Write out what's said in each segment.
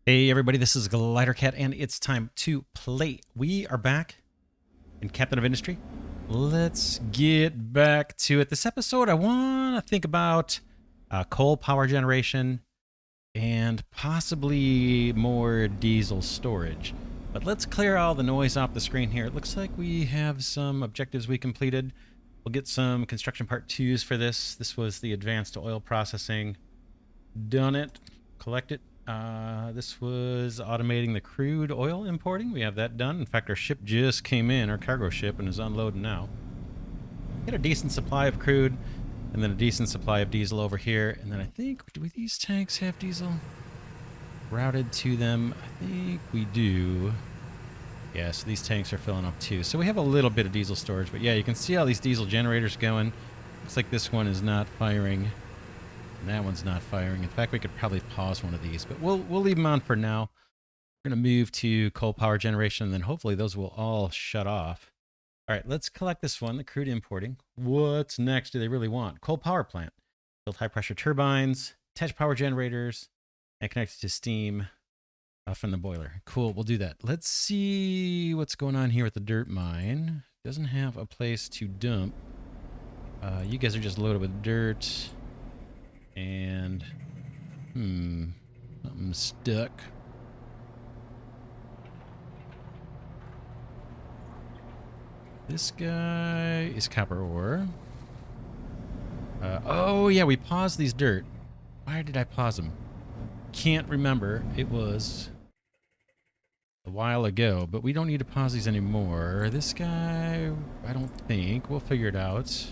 Hey everybody, this is Glidercat and it's time to play. We are back in Captain of Industry. Let's get back to it. This episode I want to think about coal power generation and possibly more diesel storage. But let's clear all the noise off the screen here. It looks like we have some objectives we completed. We'll get some construction part 2s for this. This was the advanced oil processing. Done it. Collect it. This was automating the crude oil importing. We have that done. In fact, our ship just came in, our cargo ship, and is unloading now. Get a decent supply of crude, and then a decent supply of diesel over here. And then I think, do these tanks have diesel routed to them? I think we do. Yeah, so these tanks are filling up too. So we have a little bit of diesel storage, but yeah, you can see all these diesel generators going. Looks like this one is not firing. And that one's not firing. In fact, we could probably pause one of these, but we'll leave them on for now. We're going to move to coal power generation, and then hopefully those will all shut off. All right, let's collect this one, the crude importing. What's next do they really want? Coal power plant. Build high-pressure turbines, attach power generators, and connect it to steam from the boiler. Cool, we'll do that. Let's see what's going on here with the dirt mine. Doesn't have a place to dump. You guys are just loaded with dirt. And, something's stuck. This guy is copper ore. Oh yeah, we paused these dirt. Why did I pause them? Can't remember. It was a while ago, but we don't need to pause these anymore. This guy, I don't think. We'll figure it out.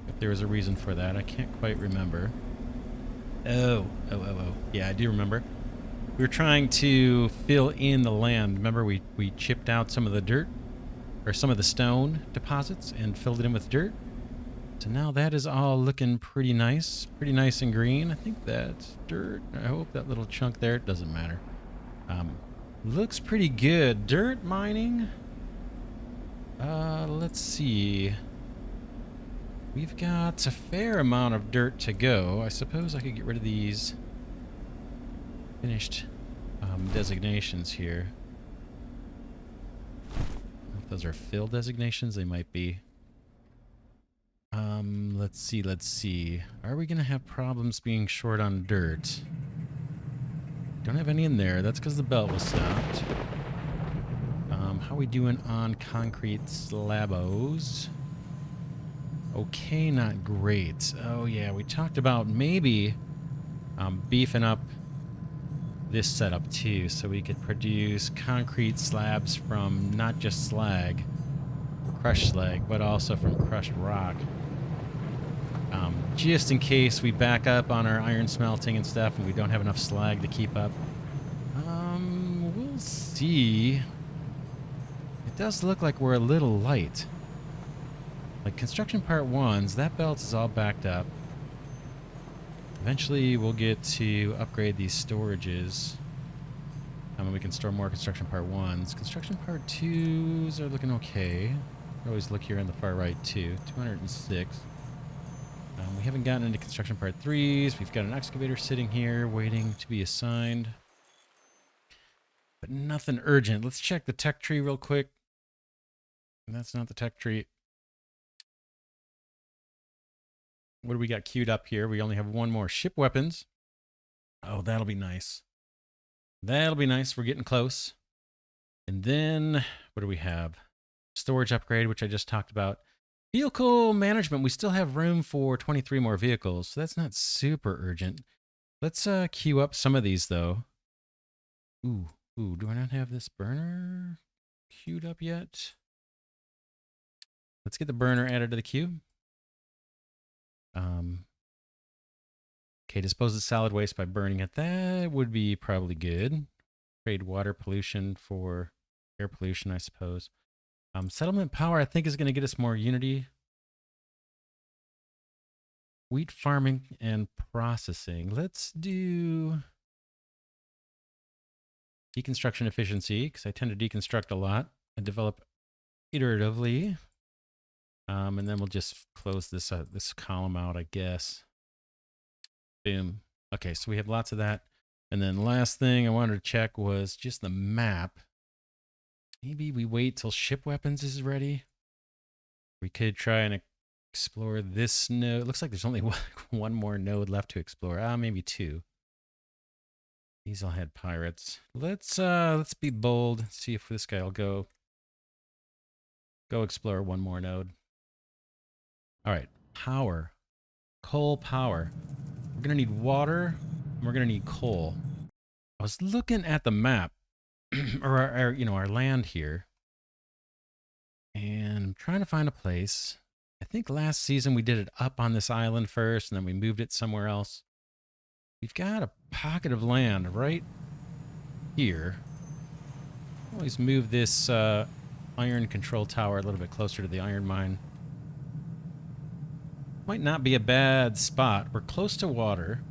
If there was a reason for that, I can't quite remember. Oh. Yeah, I do remember. We were trying to fill in the land. Remember we chipped out some of the dirt, or some of the stone deposits, and filled it in with dirt. So now that is all looking pretty nice and green. I think that's dirt. I hope that little chunk there, it doesn't matter. Looks pretty good. Dirt mining. Let's see. We've got a fair amount of dirt to go. I suppose I could get rid of these finished designations here. I don't know if those are fill designations. They might be. Let's see. Are we going to have problems being short on dirt? Don't have any in there. That's because the belt was stopped. How are we doing on concrete slabos? Okay, not great. Oh yeah, we talked about maybe beefing up this setup too, so we could produce concrete slabs from not just slag, crushed slag, but also from crushed rock. Just in case we back up on our iron smelting and stuff and we don't have enough slag to keep up. We'll see. It does look like we're a little light. Like construction part 1s, that belt is all backed up. Eventually we'll get to upgrade these storages. And we can store more construction part 1s. Construction part 2s are looking okay. Always look here on the far right too. 206. We haven't gotten into construction part 3s. We've got an excavator sitting here waiting to be assigned. But nothing urgent. Let's check the tech tree real quick. And that's not the tech tree. What do we got queued up here? We only have one more. Ship weapons. Oh, that'll be nice. That'll be nice. We're getting close. And then, what do we have? Storage upgrade, which I just talked about. Vehicle management. We still have room for 23 more vehicles, so that's not super urgent. Let's queue up some of these, though. Ooh, do I not have this burner queued up yet? Let's get the burner added to the queue. Okay, dispose of solid waste by burning it. That would be probably good. Trade water pollution for air pollution, I suppose. Settlement power, I think, is going to get us more unity. Wheat farming and processing. Let's do deconstruction efficiency, because I tend to deconstruct a lot and develop iteratively. And then we'll just close this this column out, I guess. Boom. Okay, so we have lots of that. And then last thing I wanted to check was just the map. Maybe we wait till ship weapons is ready. We could try and explore this node. It looks like there's only one more node left to explore. Maybe two. These all had pirates. Let's be bold. See if this guy will go explore one more node. All right, power, coal power. We're gonna need water, and we're gonna need coal. I was looking at the map, or our land here, and I'm trying to find a place. I think last season we did it up on this island first, and then we moved it somewhere else. We've got a pocket of land right here. Always move this iron control tower a little bit closer to the iron mine. Might not be a bad spot. We're close to water.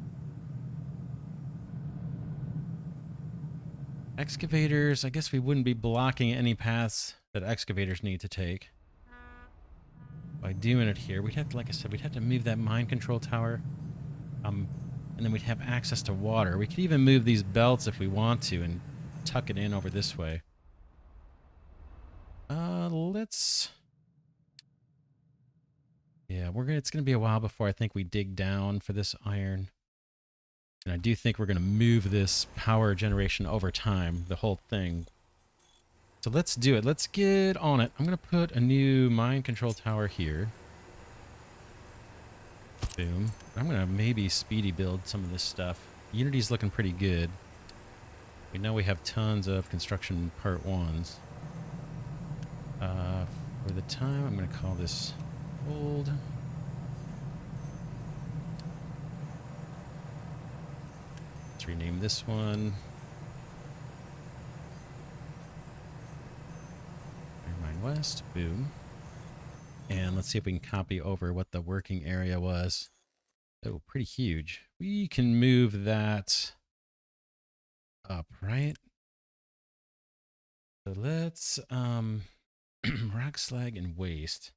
Excavators, I guess we wouldn't be blocking any paths that excavators need to take. By doing it here, we'd have to, like I said, we'd have to move that mine control tower. And then we'd have access to water. We could even move these belts if we want to and tuck it in over this way. Let's... Yeah, it's going to be a while before I think we dig down for this iron. And I do think we're going to move this power generation over time, the whole thing. So let's do it. Let's get on it. I'm going to put a new mine control tower here. Boom. I'm going to maybe speedy build some of this stuff. Unity's looking pretty good. We know we have tons of construction part ones. For the time, I'm going to call this old. Let's rename this one. Iron Mine West. Boom. And let's see if we can copy over what the working area was. Oh, pretty huge. We can move that up, right? So let's rock, slag, and waste.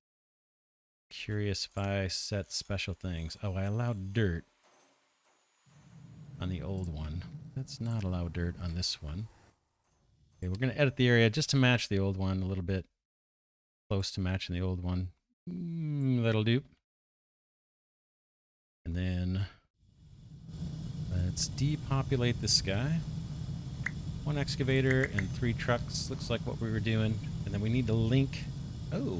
Curious if I set special things. Oh, I allowed dirt on the old one. Let's not allow dirt on this one. Okay, we're going to edit the area just to match the old one a little bit. Close to matching the old one. That'll do. And then let's depopulate this guy. 1 excavator and 3 trucks. Looks like what we were doing. And then we need to link. Oh.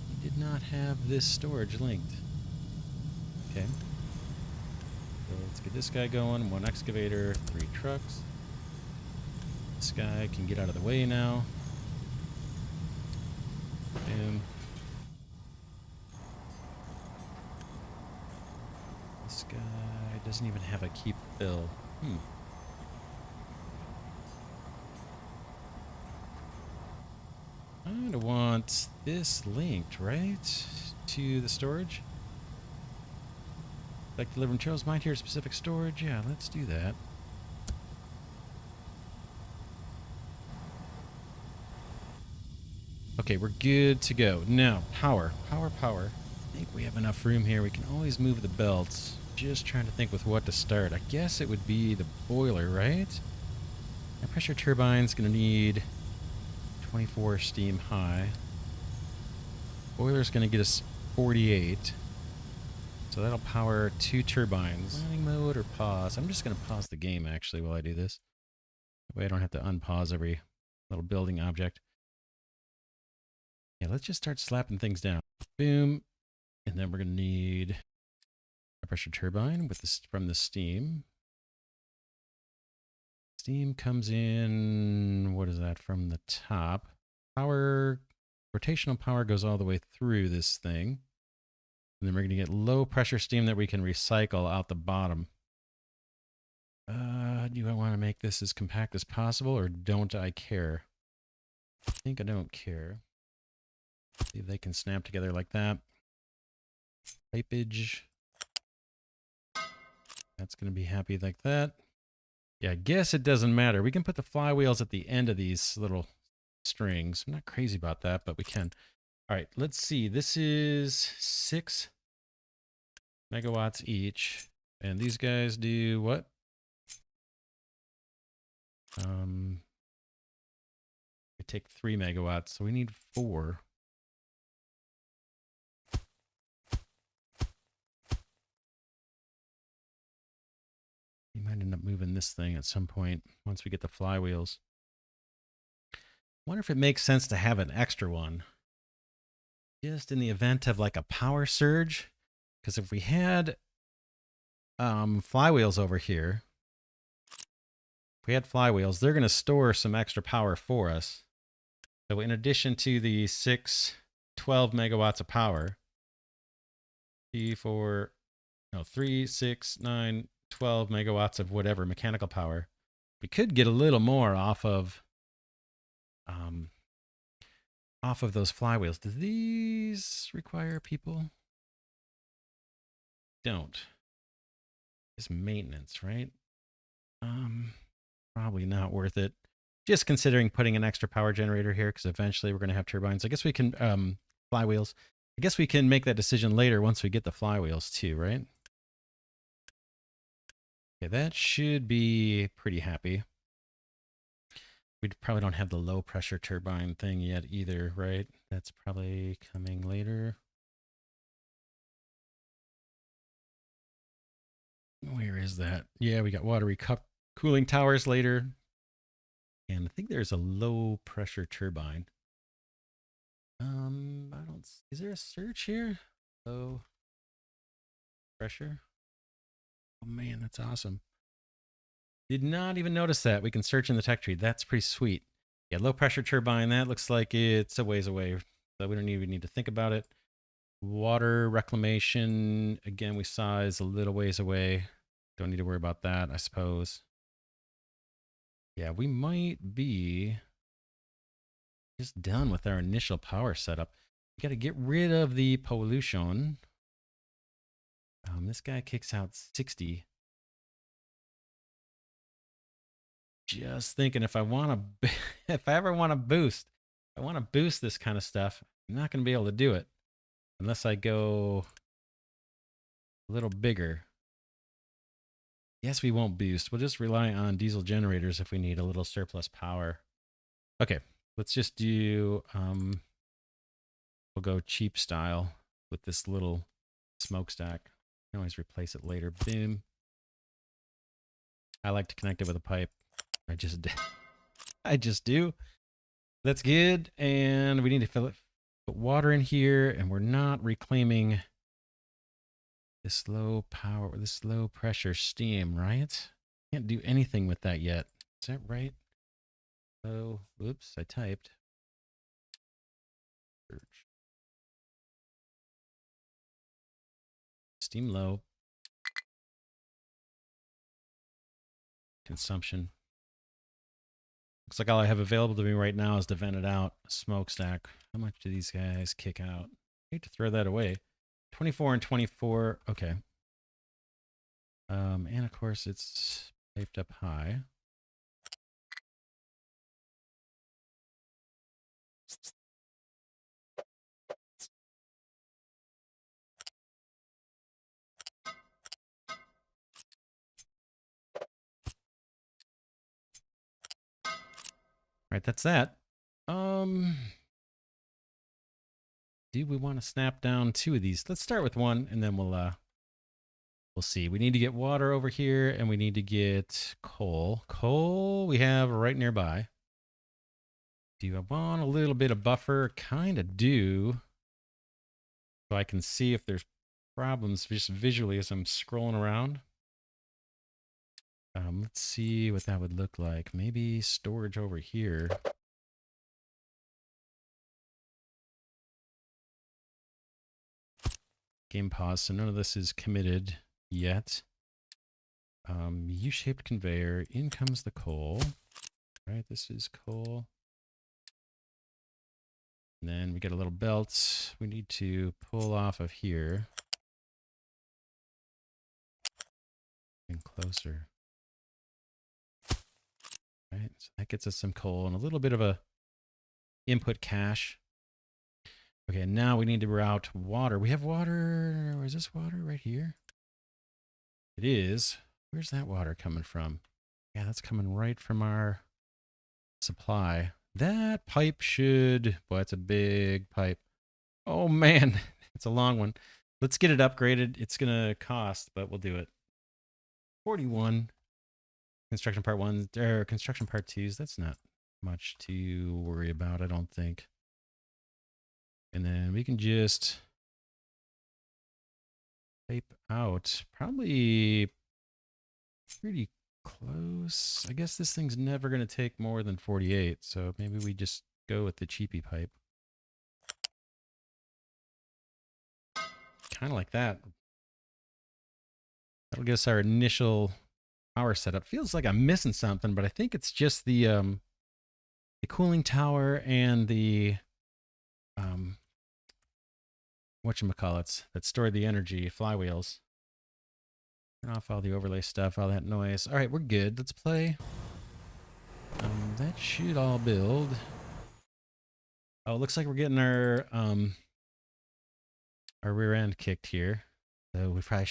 We did not have this storage linked. Okay. So let's get this guy going. 1 excavator, 3 trucks. This guy can get out of the way now. Boom. This guy doesn't even have a keep fill. I want this linked, right? To the storage. Like delivering materials mined here, specific storage. Yeah, let's do that. Okay, we're good to go. Now, power. Power. I think we have enough room here. We can always move the belts. Just trying to think with what to start. I guess it would be the boiler, right? Our pressure turbine's going to need 24 steam high. Boiler's going to get us 48. So that'll power 2 turbines. Planning mode or pause? I'm just going to pause the game, actually, while I do this. That way I don't have to unpause every little building object. Yeah, let's just start slapping things down. Boom. And then we're going to need a pressure turbine with this from the steam. Steam comes in, what is that, from the top. Power, rotational power goes all the way through this thing. And then we're going to get low pressure steam that we can recycle out the bottom. Do I want to make this as compact as possible, or don't I care? I think I don't care. See if they can snap together like that. Pipage. That's going to be happy like that. Yeah, I guess it doesn't matter. We can put the flywheels at the end of these little strings. I'm not crazy about that, but we can. All right, let's see. This is 6 megawatts each. And these guys do what? We take 3 megawatts, so we need 4. We might end up moving this thing at some point once we get the flywheels. Wonder if it makes sense to have an extra one, just in the event of like a power surge. Because if we had flywheels over here, if we had flywheels, they're going to store some extra power for us. So in addition to the 12 megawatts of power, 3, 6, 9, 12 megawatts of whatever mechanical power, we could get a little more off of those flywheels. Do these require people? Don't. It's maintenance, right? Probably not worth it. Just considering putting an extra power generator here, because eventually we're going to have turbines. I guess we can flywheels. I guess we can make that decision later once we get the flywheels too, right? Okay, that should be pretty happy. We probably don't have the low pressure turbine thing yet either, right? That's probably coming later. Where is that? Yeah, we got watery cooling towers later. And I think there's a low pressure turbine. I don't. Is there a search here? Low pressure. Oh man, that's awesome. Did not even notice that. We can search in the tech tree. That's pretty sweet. Yeah, low pressure turbine. That looks like it's a ways away, so we don't even need to think about it. Water reclamation, again, we saw is a little ways away. Don't need to worry about that, I suppose. Yeah, we might be just done with our initial power setup. We got to get rid of the pollution. This guy kicks out 60. Just thinking, if I want to, if I ever want to boost, I want to boost this kind of stuff. I'm not going to be able to do it unless I go a little bigger. Yes, we won't boost. We'll just rely on diesel generators if we need a little surplus power. Okay, let's just do, we'll go cheap style with this little smokestack. I can always replace it later. Boom. I like to connect it with a pipe. I just do. That's good. And we need to put water in here, and we're not reclaiming this low power, this low pressure steam, right? Can't do anything with that yet. Is that right? Oh, oops, I typed. Search. Steam low. Consumption. Looks like all I have available to me right now is to vent it out. A smokestack. How much do these guys kick out? I hate to throw that away. 24 and 24. Okay. And of course it's piped up high. Right, that's that. Do we want to snap down 2 of these? Let's start with 1, and then we'll see. We need to get water over here, and we need to get coal. Coal we have right nearby. Do I want a little bit of buffer? Kind of do. So I can see if there's problems just visually as I'm scrolling around. Let's see what that would look like. Maybe storage over here. Game pause, so none of this is committed yet. U-shaped conveyor. In comes the coal. Right, this is coal. And then we get a little belt we need to pull off of here. And closer. Right, so that gets us some coal and a little bit of a input cache. Okay, now we need to route water. We have water. Is this water right here? It is. Where's that water coming from? Yeah, that's coming right from our supply. That pipe should... Boy, that's a big pipe. Oh, man. It's a long one. Let's get it upgraded. It's going to cost, but we'll do it. 41. Construction part 1, or construction part 2s. That's not much to worry about, I don't think. And then we can just pipe out. Probably pretty close. I guess this thing's never going to take more than 48, so maybe we just go with the cheapy pipe. Kind of like that. That'll give us our initial power setup. Feels like I'm missing something, but I think it's just the cooling tower and the whatchamacallits that store the energy, flywheels. Turn off all the overlay stuff, all that noise. All right, we're good. Let's play. That should all build. Oh, it looks like we're getting our rear end kicked here. So we probably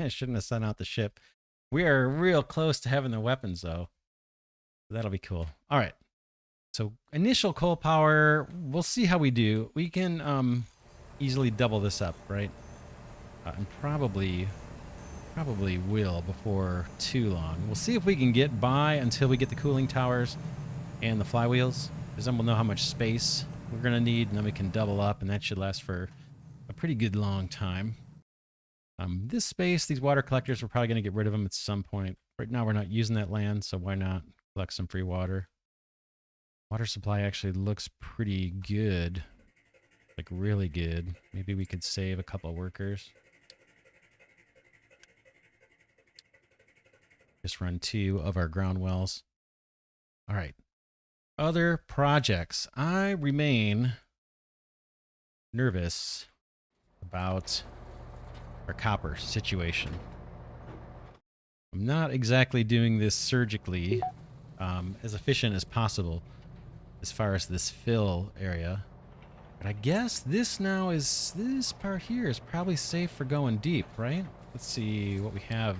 shouldn't have sent out the ship. We are real close to having the weapons, though. That'll be cool. All right. So initial coal power, we'll see how we do. We can easily double this up, right? And probably will before too long. We'll see if we can get by until we get the cooling towers and the flywheels, because then we'll know how much space we're going to need, and then we can double up, and that should last for a pretty good long time. This space, these water collectors, we're probably going to get rid of them at some point. Right now we're not using that land, so why not collect some free water? Water supply actually looks pretty good, like really good. Maybe we could save a couple of workers. Just run 2 of our ground wells. All right. Other projects. I remain nervous about our copper situation. I'm not exactly doing this surgically, as efficient as possible as far as this fill area. But I guess this part here is probably safe for going deep, right? Let's see what we have.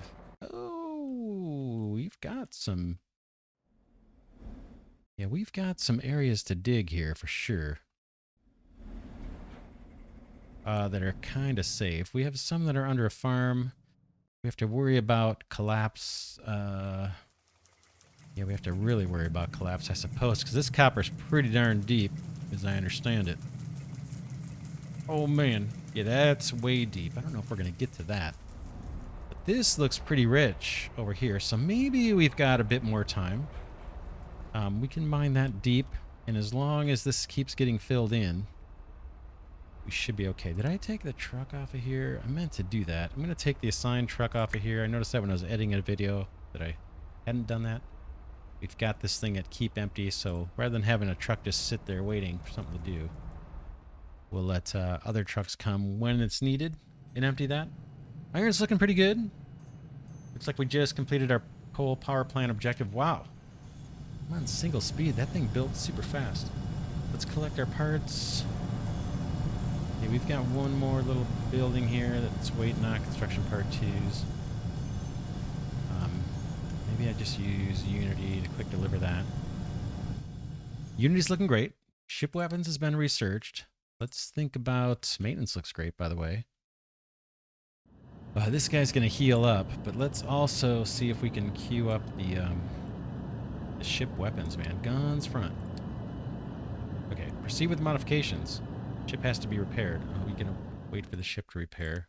Oh, we've got some... Yeah, we've got some areas to dig here for sure. That are kind of safe. We have some that are under a farm. We have to worry about collapse. Yeah, we have to really worry about collapse, I suppose, because this copper's pretty darn deep, as I understand it. Oh, man. Yeah, that's way deep. I don't know if we're going to get to that. But this looks pretty rich over here, so maybe we've got a bit more time. We can mine that deep, and as long as this keeps getting filled in, we should be okay. Did I take the truck off of here? I meant to do that. I'm going to take the assigned truck off of here. I noticed that when I was editing a video that I hadn't done that. We've got this thing at keep empty, so rather than having a truck just sit there waiting for something to do, we'll let other trucks come when it's needed and empty that. Iron's looking pretty good. Looks like we just completed our coal power plant objective. Wow. I'm on single speed. That thing built super fast. Let's collect our parts. Okay, we've got one more little building here that's waiting on construction part 2s. Maybe I just use Unity to quick deliver that. Unity's looking great. Ship weapons has been researched. Let's think about... Maintenance looks great, by the way. This guy's going to heal up, but let's also see if we can queue up the ship weapons, man. Guns front. Okay, proceed with modifications. Ship has to be repaired. Are we going to wait for the ship to repair?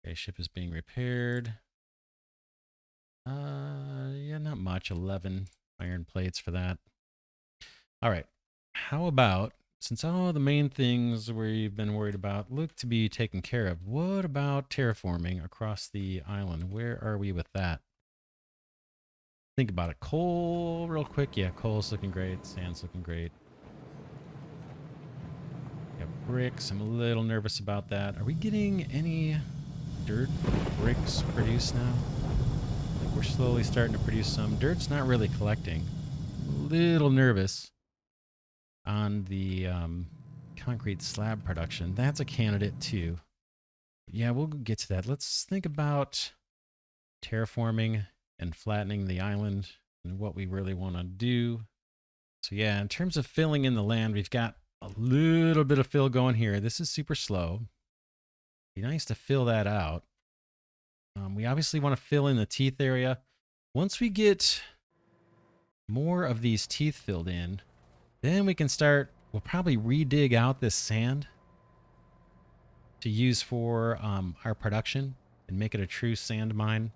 Okay, ship is being repaired. Yeah, not much. 11 iron plates for that. All right. How about, since all the main things we've been worried about look to be taken care of, what about terraforming across the island? Where are we with that? Think about it. Coal, real quick. Yeah, coal's looking great. Sand's looking great. Yeah, bricks. I'm a little nervous about that. Are we getting any dirt bricks produced now? Like we're slowly starting to produce some. Dirt's not really collecting. A little nervous on the concrete slab production. That's a candidate too. Yeah, we'll get to that. Let's think about terraforming and flattening the island and what we really want to do. So yeah, in terms of filling in the land, we've got a little bit of fill going here. This is super slow. Be nice to fill that out. We obviously want to fill in the teeth area. Once we get more of these teeth filled in, then we can start, we'll probably re-dig out this sand to use for our production and make it a true sand mine.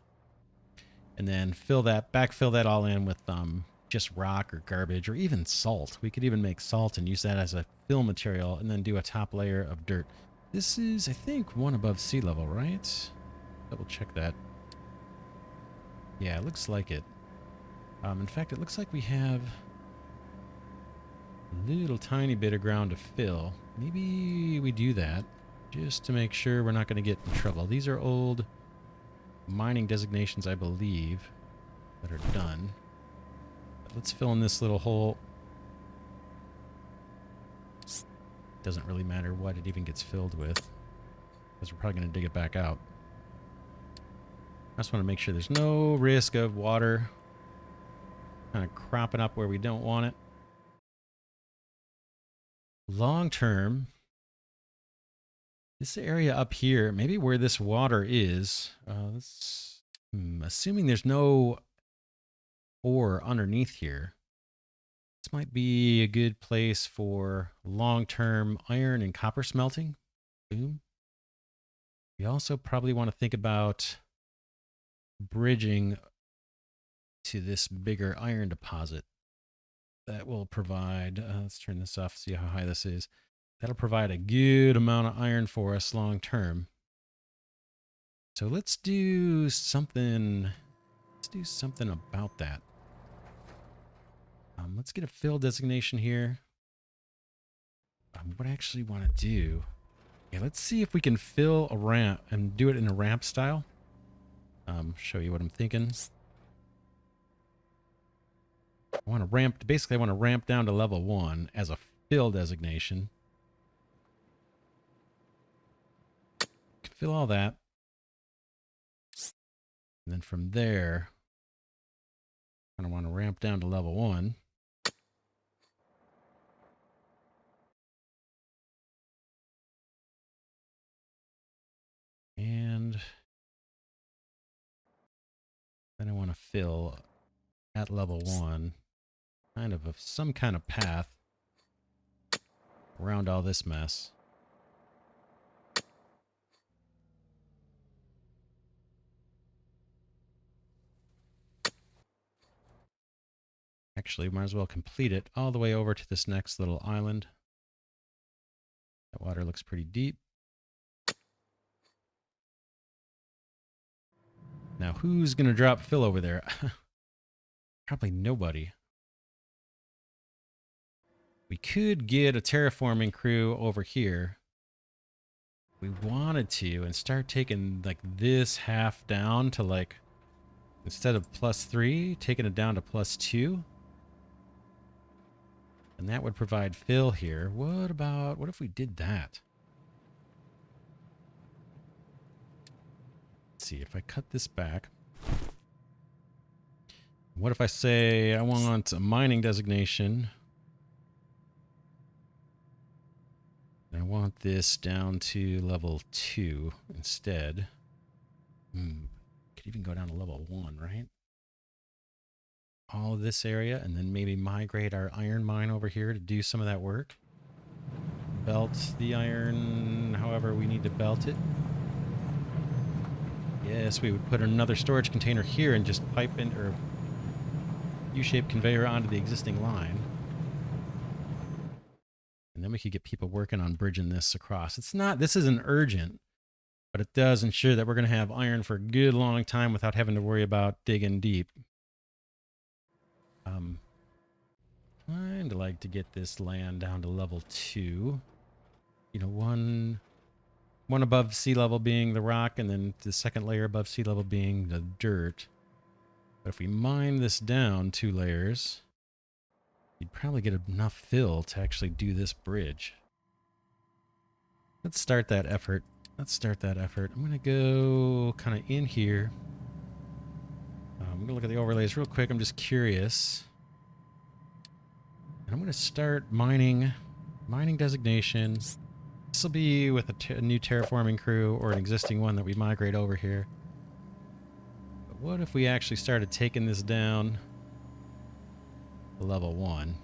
And then backfill that all in with just rock or garbage or even salt. We could even make salt and use that as a fill material and then do a top layer of dirt. This is, I think, one above sea level, right? Double check that. Yeah, it looks like it. In fact, it looks like we have a little tiny bit of ground to fill. Maybe we do that just to make sure we're not going to get in trouble. These are old mining designations, I believe, that are done. But let's fill in this little hole. Doesn't really matter what it even gets filled with, because we're probably going to dig it back out. I just want to make sure there's no risk of water kind of cropping up where we don't want it. Long term, this area up here, maybe where this water is, assuming there's no ore underneath here, this might be a good place for long-term iron and copper smelting. Boom. We also probably want to think about bridging to this bigger iron deposit. That will provide, let's turn this off, see how high this is. That'll provide a good amount of iron for us long term. So let's do something about that. Let's get a fill designation here. What I actually want to do, yeah, let's see if we can fill a ramp and do it in a ramp style. Show you what I'm thinking. I want to ramp, basically I want to ramp down to level 1 as a fill designation. Can fill all that. And then from there, I want to ramp down to level 1. And then I want to fill at level 1 kind of some kind of path around all this mess. Actually, might as well complete it all the way over to this next little island. That water looks pretty deep. Now, who's going to drop fill over there? Probably nobody. We could get a terraforming crew over here. We wanted to, and start taking like this half down to like, instead of +3, taking it down to +2. And that would provide fill here. What if we did that? Let's see, if I cut this back. What if I say I want a mining designation? I want this down to level 2 instead. Could even go down to level 1, right? All of this area, and then maybe migrate our iron mine over here to do some of that work. Belt the iron however we need to belt it. Yes, we would put another storage container here and just pipe in, or U-shaped conveyor onto the existing line. And then we could get people working on bridging this across. This isn't urgent, but it does ensure that we're going to have iron for a good long time without having to worry about digging deep. I'd like to get this land down to level 2. You know, one above sea level being the rock, and then the second layer above sea level being the dirt. But if we mine this down 2 layers, you'd probably get enough fill to actually do this bridge. Let's start that effort. I'm going to go kind of in here. I'm gonna look at the overlays real quick. I'm just curious. And I'm gonna start mining designation. This will be with a new terraforming crew or an existing one that we migrate over here. But what if we actually started taking this down to level 1?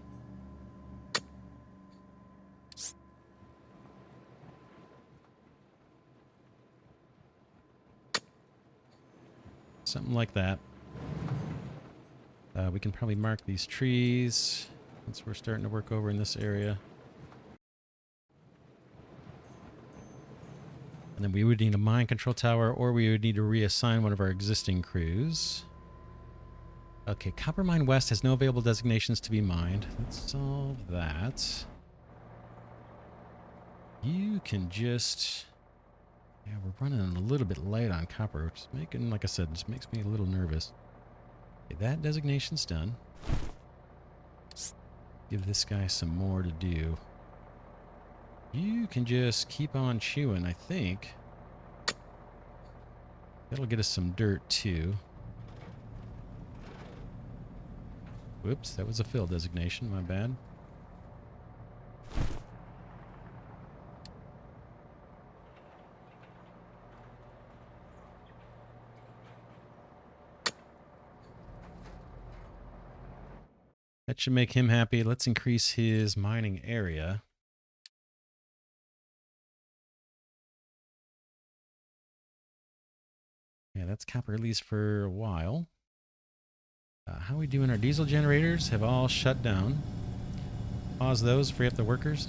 Something like that. We can probably mark these trees since we're starting to work over in this area. And then we would need a mine control tower, or we would need to reassign one of our existing crews. Okay, Copper Mine West has no available designations to be mined. Let's solve that. You can just... Yeah, we're running a little bit late on copper, which is making, like I said, just makes me a little nervous. Okay, that designation's done. Give this guy some more to do. You can just keep on chewing, I think. That'll get us some dirt, too. Whoops, that was a fill designation, my bad. That should make him happy. Let's increase his mining area. Yeah, that's copper at least for a while. How are we doing? Our diesel generators have all shut down. Pause those, free up the workers.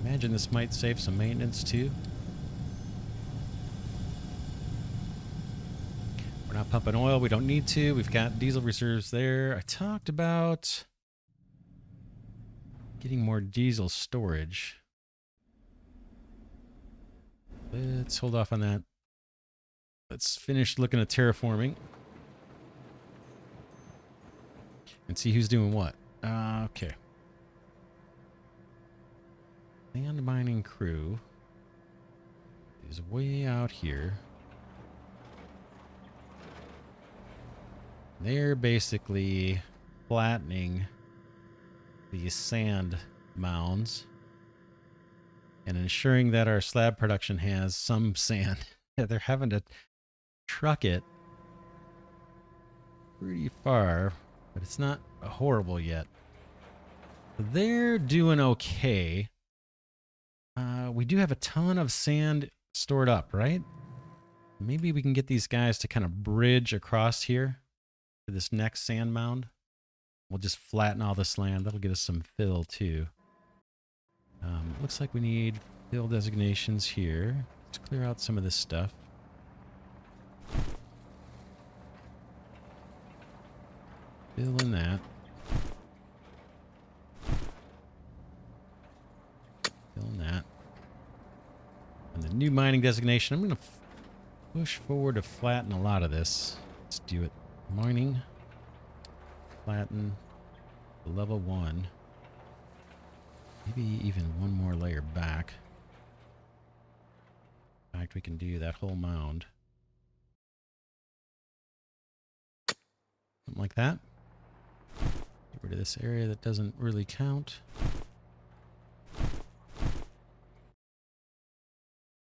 Imagine this might save some maintenance too. We're not pumping oil. We don't need to. We've got diesel reserves there. I talked about getting more diesel storage. Let's hold off on that. Let's finish looking at terraforming and see who's doing what. Okay. Land mining crew is way out here. They're basically flattening these sand mounds and ensuring that our slab production has some sand. They're having to truck it pretty far, but it's not horrible yet. They're doing okay. We do have a ton of sand stored up, right? Maybe we can get these guys to kind of bridge across here to this next sand mound. We'll just flatten all this land. That'll get us some fill too. Looks like we need fill designations here. Let's clear out some of this stuff. Fill in that. Fill in that. And the new mining designation, I'm going to push forward to flatten a lot of this. Let's do it. Mining. Flatten. Level 1. Maybe even one more layer back. In fact, we can do that whole mound. Something like that. Get rid of this area that doesn't really count.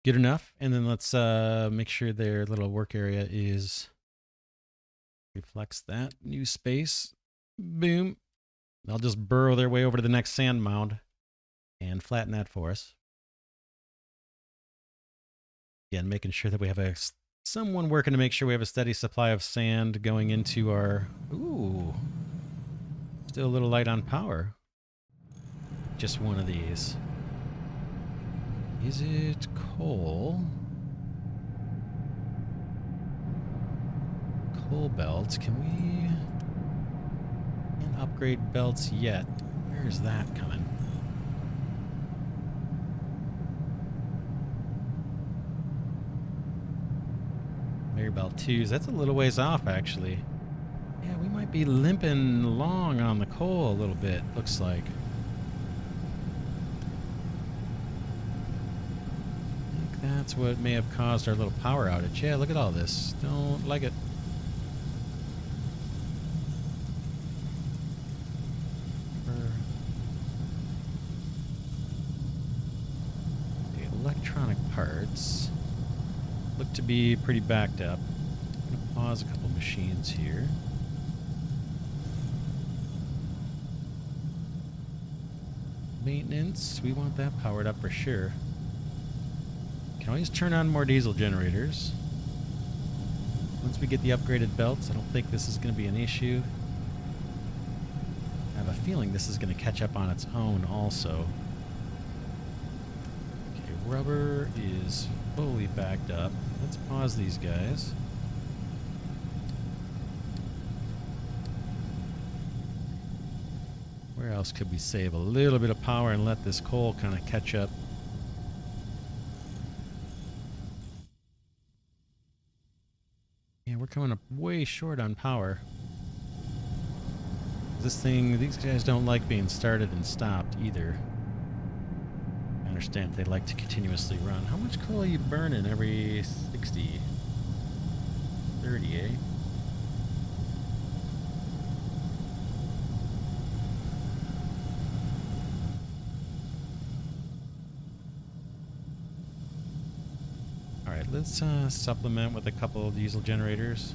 Good enough. And then let's make sure their little work area is reflects that new space. Boom. They'll just burrow their way over to the next sand mound and flatten that for us. Again, making sure that we have someone working to make sure we have a steady supply of sand going into our... Ooh. Still a little light on power. Just one of these. Is it coal? Coal belts. Can we... Can't upgrade belts yet. Where is that coming? Conveyor belt 2s. That's a little ways off, actually. Yeah, we might be limping along on the coal a little bit, looks like. I think that's what may have caused our little power outage. Yeah, look at all this. Don't like it. be pretty backed up. I'm going to pause a couple machines here. Maintenance, we want that powered up for sure. Can always turn on more diesel generators. Once we get the upgraded belts, I don't think this is going to be an issue. I have a feeling this is going to catch up on its own also. Okay, rubber is fully backed up. Let's pause these guys. Where else could we save a little bit of power and let this coal kind of catch up? Yeah, we're coming up way short on power. These guys don't like being started and stopped either. I understand they like to continuously run. How much coal are you burning every 60? 30, eh? Alright, let's supplement with a couple of diesel generators.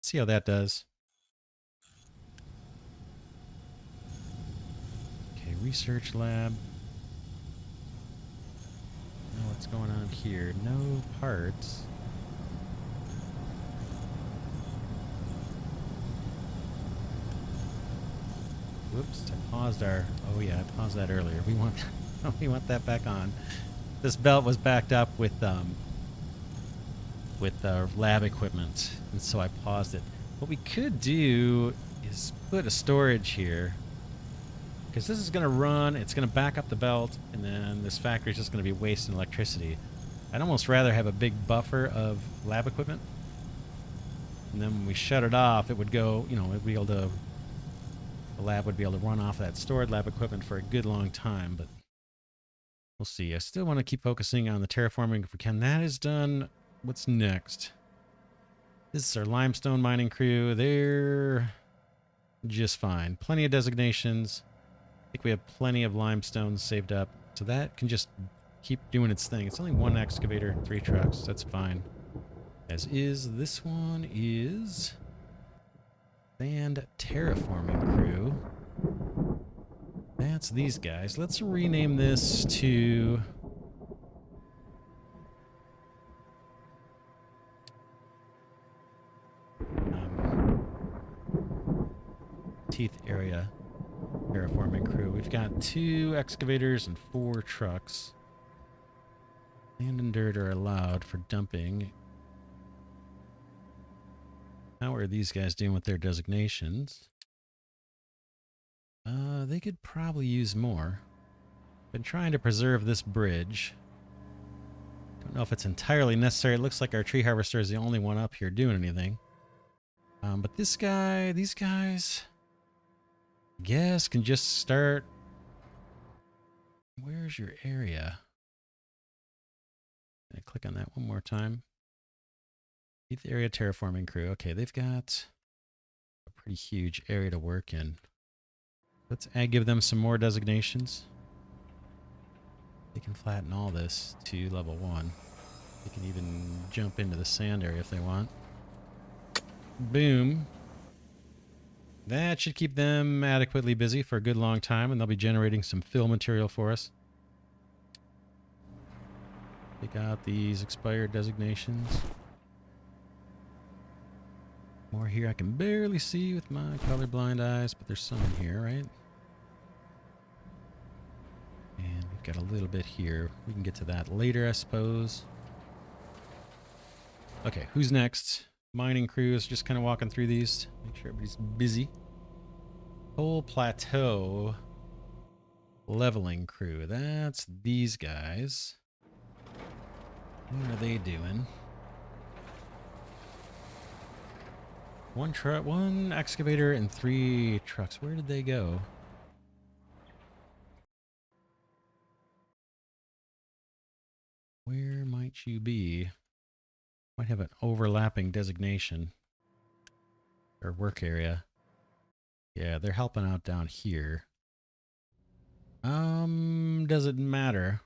See how that does. Okay, research lab. Now what's going on here? No parts. Whoops, I paused our... Oh yeah, I paused that earlier. We want that back on. This belt was backed up with lab equipment, and so I paused it. What we could do is put a storage here, because this is going to run, it's going to back up the belt, and then this factory is just going to be wasting electricity. I'd almost rather have a big buffer of lab equipment, and then when we shut it off, it would go, you know, it'd be able to, the lab would be able to run off that stored lab equipment for a good long time, but we'll see. I still want to keep focusing on the terraforming if we can. That is done. What's next? This is our limestone mining crew. They're just fine. Plenty of designations. I think we have plenty of limestone saved up. So that can just keep doing its thing. It's only one excavator, 3 trucks. That's fine. As is, this one is sand terraforming crew. That's these guys. Let's rename this to... Teeth area terraforming crew. We've got 2 excavators and 4 trucks. Sand and dirt are allowed for dumping. How are these guys doing with their designations? They could probably use more. Been trying to preserve this bridge. Don't know if it's entirely necessary. It looks like our tree harvester is the only one up here doing anything. But this guy, these guys, I guess can just start. Where's your area? Can I click on that one more time? Teeth area terraforming crew. Okay, they've got a pretty huge area to work in. Let's give them some more designations. They can flatten all this to level 1. They can even jump into the sand area if they want. Boom. That should keep them adequately busy for a good long time, and they'll be generating some fill material for us. Take out these expired designations. More here I can barely see with my colorblind eyes, but there's some in here, right? And we've got a little bit here. We can get to that later, I suppose. Okay, who's next? Mining crews, just kind of walking through these. Make sure everybody's busy. Whole plateau leveling crew. That's these guys. What are they doing? One truck, 1 excavator, and 3 trucks. Where did they go? Where might you be? Might have an overlapping designation or work area. Yeah, they're helping out down here. Does it matter?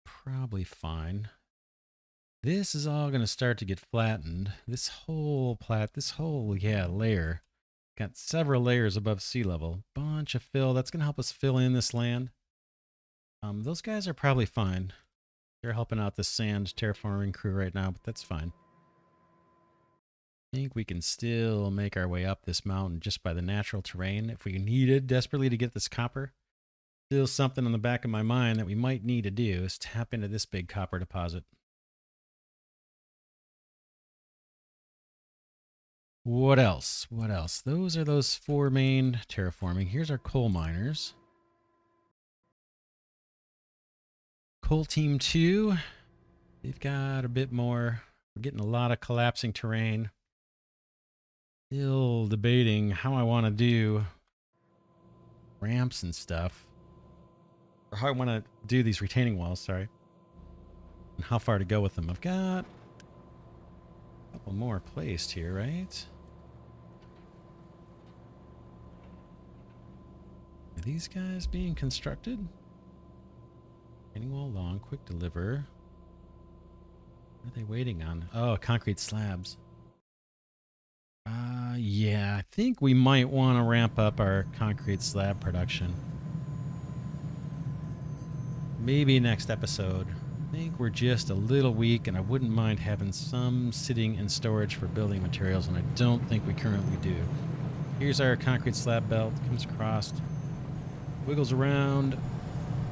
Probably fine. This is all going to start to get flattened. This whole layer. Got several layers above sea level. Bunch of fill. That's going to help us fill in this land. Those guys are probably fine. They're helping out the sand terraforming crew right now, but that's fine. I think we can still make our way up this mountain just by the natural terrain. If we needed desperately to get this copper, still something on the back of my mind that we might need to do is tap into this big copper deposit. What else? What else? Those are those 4 main terraforming. Here's our coal miners. Coal team 2. They've got a bit more. We're getting a lot of collapsing terrain. Still debating how I want to do ramps and stuff. Or how I want to do these retaining walls, sorry. And how far to go with them. I've got a couple more placed here, right? Are these guys being constructed? Retaining wall long, quick deliver. What are they waiting on? Oh, concrete slabs. Yeah, I think we might want to ramp up our concrete slab production. Maybe next episode. I think we're just a little weak, and I wouldn't mind having some sitting in storage for building materials, and I don't think we currently do. Here's our concrete slab belt. Comes across, wiggles around,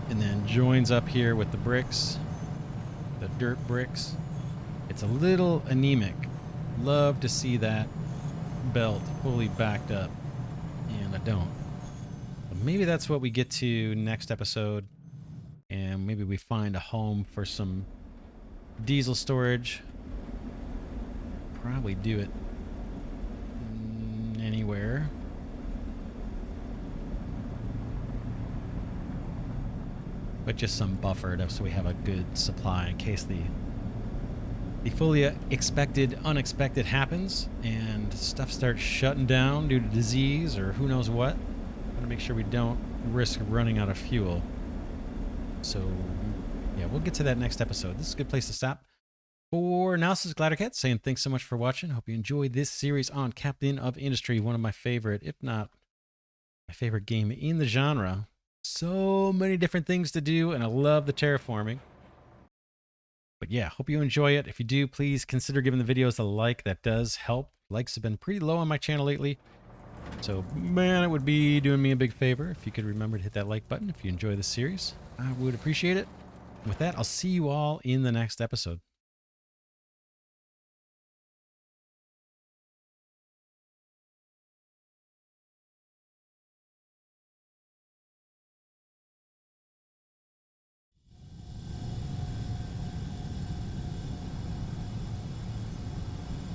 and then joins up here with the bricks, the dirt bricks. It's a little anemic. Love to see that belt fully backed up, and I don't. But maybe that's what we get to next episode, and maybe we find a home for some diesel storage. Probably do it anywhere. But just some buffered so we have a good supply in case the fully expected unexpected happens and stuff starts shutting down due to disease or who knows what. Gotta make sure we don't risk running out of fuel. So yeah, we'll get to that next episode. This is a good place to stop. For now, this is Glidercat saying thanks so much for watching. Hope you enjoyed this series on Captain of Industry, one of my favorite, if not my favorite game in the genre. So many different things to do, and I love the terraforming. But yeah, hope you enjoy it. If you do, please consider giving the videos a like. That does help. Likes have been pretty low on my channel lately. So, man, it would be doing me a big favor if you could remember to hit that like button if you enjoy this series. I would appreciate it. With that, I'll see you all in the next episode.